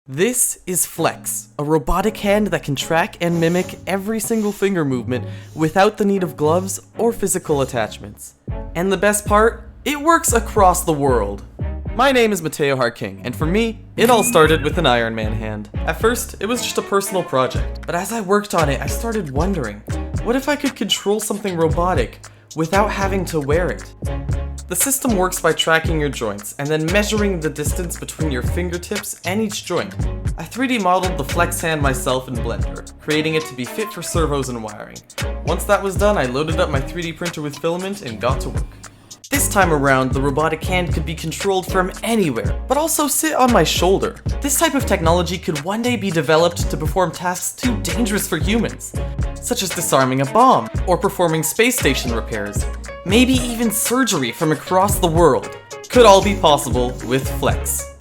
This is F.L.E.X, a robotic hand that can track and mimic every single finger movement without the need of gloves or physical attachments. And the best part? It works across the world! My name is Mateo, and for me, it all started with an Iron Man hand. At first, it was just a personal project, but as I worked on it, I started wondering, what if I could control something robotic without having to wear it? The system works by tracking your joints and then measuring the distance between your fingertips and each joint. I 3D modeled the F.L.E.X hand myself in Blender, creating it to be fit for servos and wiring. Once that was done, I loaded up my 3D printer with filament and got to work. This time around, the robotic hand could be controlled from anywhere, but also sit on my shoulder. This type of technology could one day be developed to perform tasks too dangerous for humans, such as disarming a bomb, or performing space station repairs, maybe even surgery from across the world. Could all be possible with F.L.E.X.